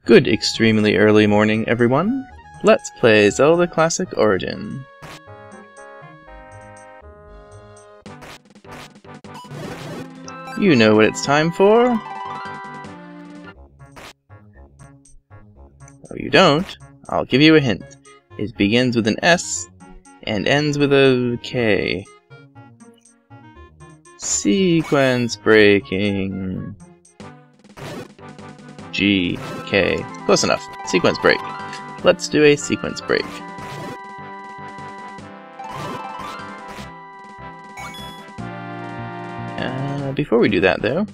Good extremely early morning, everyone. Let's play Zelda Classic Origin. You know what it's time for? Oh, you don't? I'll give you a hint. It begins with an S and ends with a K. Sequence breaking. G, K. Close enough. Sequence break. Let's do a sequence break. Before we do that, though,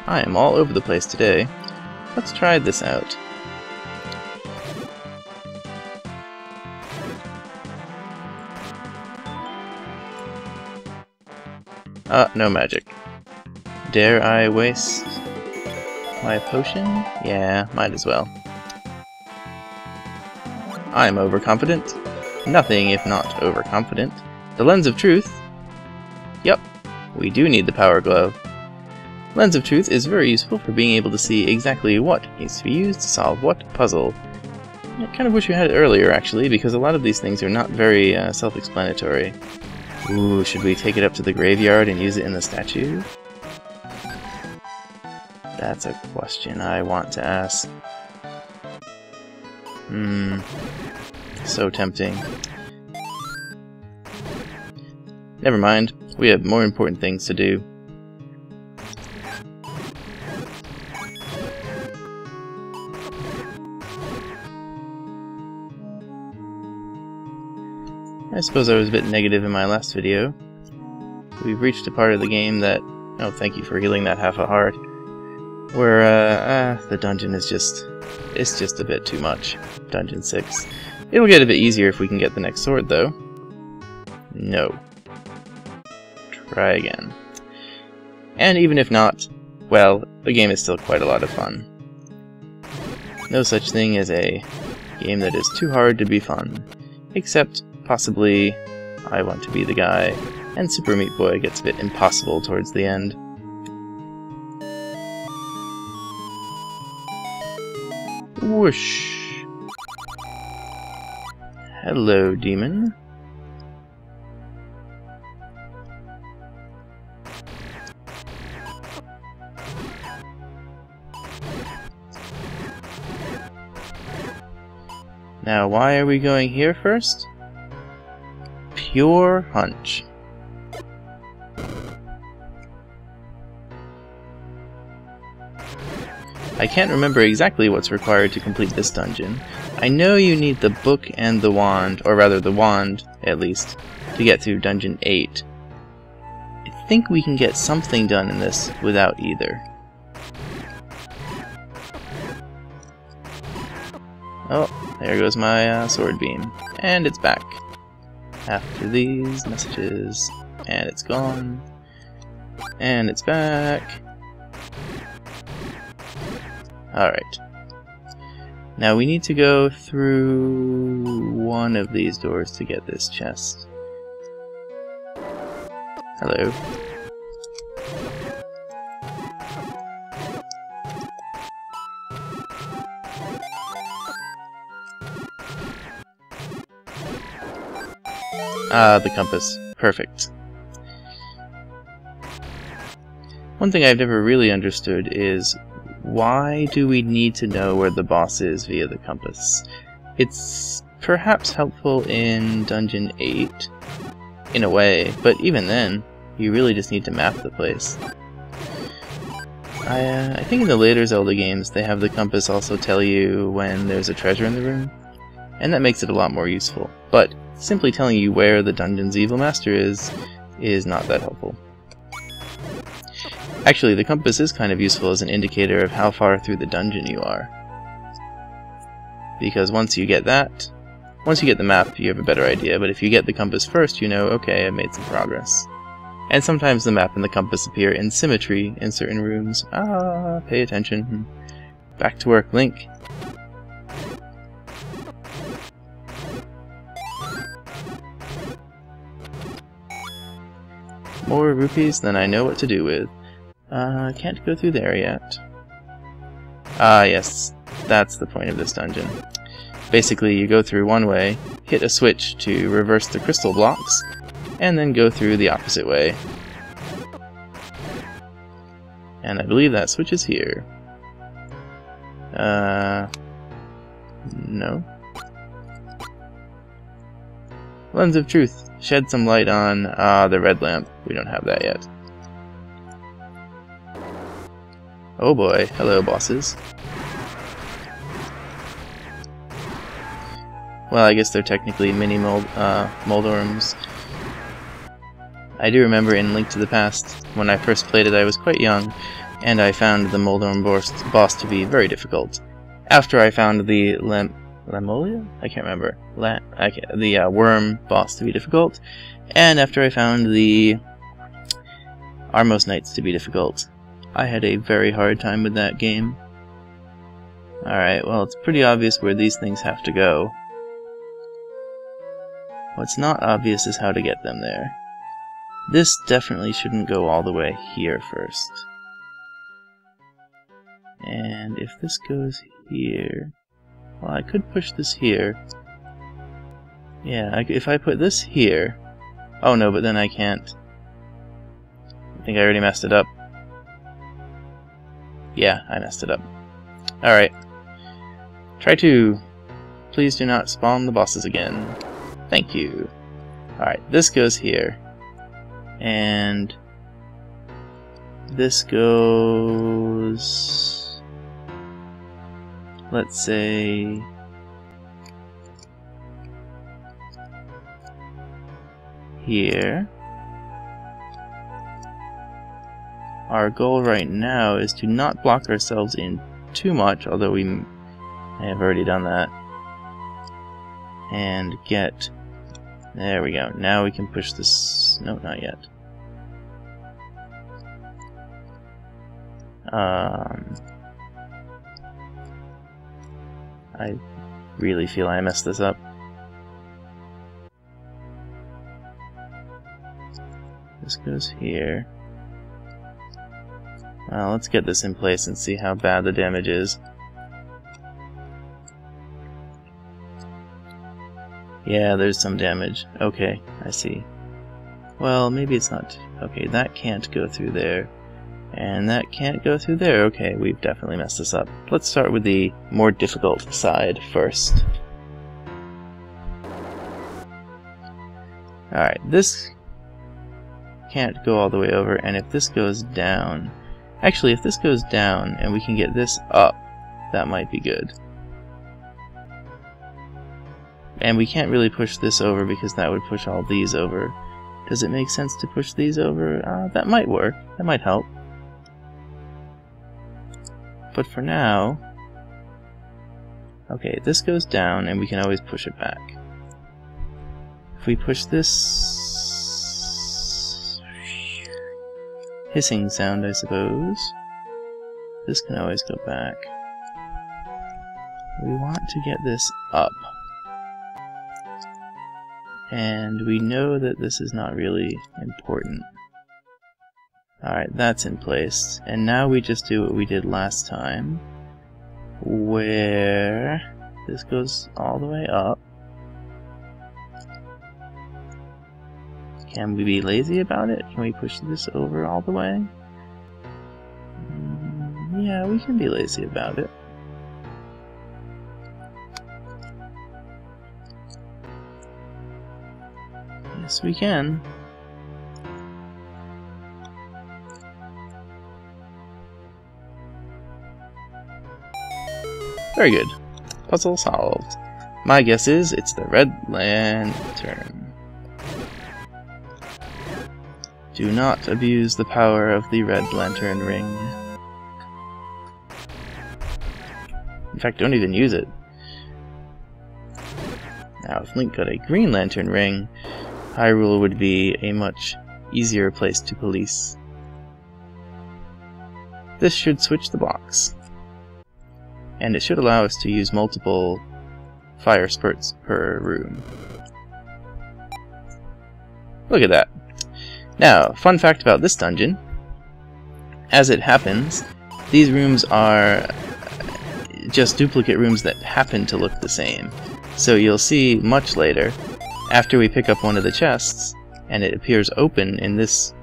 I am all over the place today. Let's try this out. No magic. Dare I waste my potion? Yeah, might as well. I'm overconfident. Nothing if not overconfident. The Lens of Truth? Yup, we do need the Power Glove. Lens of Truth is very useful for being able to see exactly what needs to be used to solve what puzzle. I kind of wish we had it earlier, actually, because a lot of these things are not very self-explanatory. Ooh, should we take it up to the graveyard and use it in the statue? That's a question I want to ask. So tempting. Never mind, we have more important things to do. I suppose I was a bit negative in my last video. We've reached a part of the game that... Oh, thank you for healing that half a heart. Where, the dungeon is just... It's just a bit too much. Dungeon 6. It'll get a bit easier if we can get the next sword, though. No. Try again. And even if not, well, the game is still quite a lot of fun. No such thing as a game that is too hard to be fun. Except, possibly, I Want to Be the Guy, and Super Meat Boy gets a bit impossible towards the end. Whoosh! Hello, demon. Now, why are we going here first? Pure hunch. I can't remember exactly what's required to complete this dungeon. I know you need the book and the wand, or rather the wand, at least, to get through Dungeon 8. I think we can get something done in this without either. Oh, there goes my sword beam. And it's back. After these messages. And it's gone. And it's back. Alright. Now we need to go through one of these doors to get this chest. Hello. Ah, the compass. Perfect. One thing I've never really understood is why do we need to know where the boss is via the compass? It's perhaps helpful in Dungeon 8, in a way, but even then, you really just need to map the place. I think in the later Zelda games, they have the compass also tell you when there's a treasure in the room, and that makes it a lot more useful. But simply telling you where the dungeon's evil master is not that helpful. Actually, the compass is kind of useful as an indicator of how far through the dungeon you are. Because once you get the map, you have a better idea, but if you get the compass first, you know, okay, I made some progress. And sometimes the map and the compass appear in symmetry in certain rooms. Ah, pay attention. Back to work, Link. More rupees than I know what to do with. Can't go through there yet. Ah, yes. That's the point of this dungeon. Basically, you go through one way, hit a switch to reverse the crystal blocks, and then go through the opposite way. And I believe that switch is here. No. Lens of Truth. Shed some light on the red lamp. We don't have that yet. Oh boy. Hello, bosses. Well, I guess they're technically mini Moldorms. I do remember in Link to the Past, when I first played it, I was quite young, and I found the Moldorm boss to be very difficult. After I found the Lemolia? I can't remember. The worm boss to be difficult, and after I found the Armos Knights to be difficult. I had a very hard time with that game. Alright, well, it's pretty obvious where these things have to go. What's not obvious is how to get them there. This definitely shouldn't go all the way here first. And if this goes here... Well, I could push this here. Yeah, if I put this here... Oh no, but then I can't. I think I already messed it up. Yeah, I messed it up. Alright. Try to. Please do not spawn the bosses again. Thank you. Alright, this goes here. And this goes... Let's say... here. Our goal right now is to not block ourselves in too much, although we may have already done that. And get... There we go. Now we can push this... No, not yet. I really feel I messed this up. This goes here. Well, let's get this in place and see how bad the damage is. Yeah, there's some damage. Okay, I see. Well, maybe it's not... Okay, that can't go through there. And that can't go through there. Okay, we've definitely messed this up. Let's start with the more difficult side first. Alright, this can't go all the way over, and if this goes down... Actually, if this goes down and we can get this up, that might be good. And we can't really push this over because that would push all these over. Does it make sense to push these over? That might work. That might help. But for now... Okay, this goes down and we can always push it back. If we push this... hissing sound, I suppose. This can always go back. We want to get this up. And we know that this is not really important. Alright, that's in place. And now we just do what we did last time, where this goes all the way up. Can we be lazy about it? Can we push this over all the way? Yeah, we can be lazy about it. Yes, we can. Very good. Puzzle solved. My guess is it's the red lantern. Do not abuse the power of the red lantern ring. In fact, don't even use it. Now, if Link got a green lantern ring, Hyrule would be a much easier place to police. This should switch the blocks. And it should allow us to use multiple fire spurts per room. Look at that. Now, fun fact about this dungeon. As it happens, these rooms are just duplicate rooms that happen to look the same. So you'll see much later, after we pick up one of the chests, and it appears open in this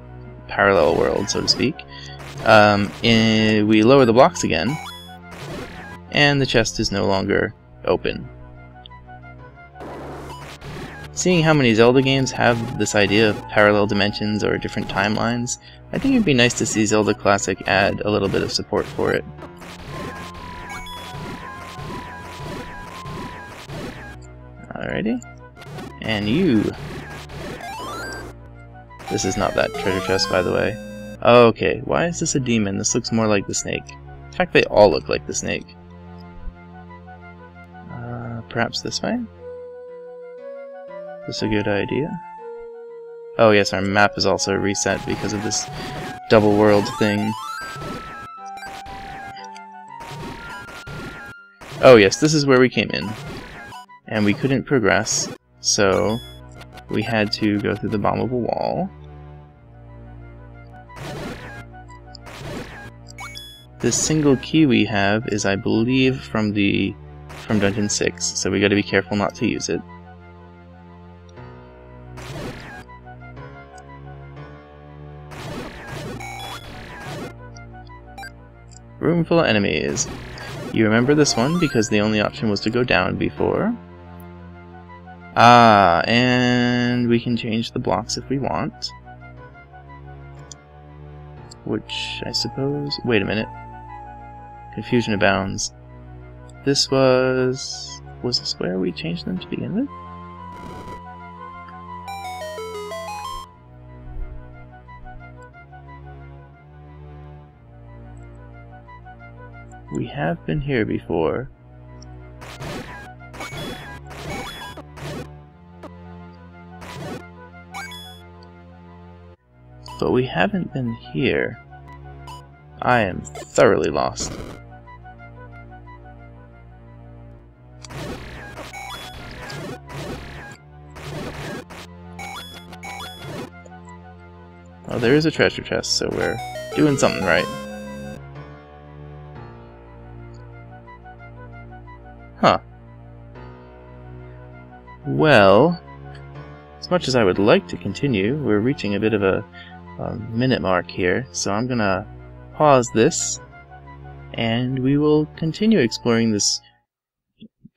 parallel world, so to speak, we lower the blocks again, and the chest is no longer open. Seeing how many Zelda games have this idea of parallel dimensions or different timelines, I think it'd be nice to see Zelda Classic add a little bit of support for it. Alrighty. And you. This is not that treasure chest, by the way. Okay, why is this a demon? This looks more like the snake. In fact, they all look like the snake. Perhaps this way? Is this a good idea? Oh yes, our map is also reset because of this double world thing. Oh yes, this is where we came in. And we couldn't progress, so we had to go through the bottom of a wall. This single key we have is, I believe, from Dungeon 6, so we gotta be careful not to use it. Room full of enemies. You remember this one because the only option was to go down before. Ah, and we can change the blocks if we want. Which, I suppose... Wait a minute. Confusion abounds. This was... Was this where we changed them to begin with? We have been here before. But we haven't been here. I am thoroughly lost. Oh, there is a treasure chest, so we're doing something right. Huh. Well, as much as I would like to continue, we're reaching a bit of a minute mark here, so I'm gonna pause this, and we will continue exploring this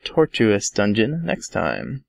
tortuous dungeon next time.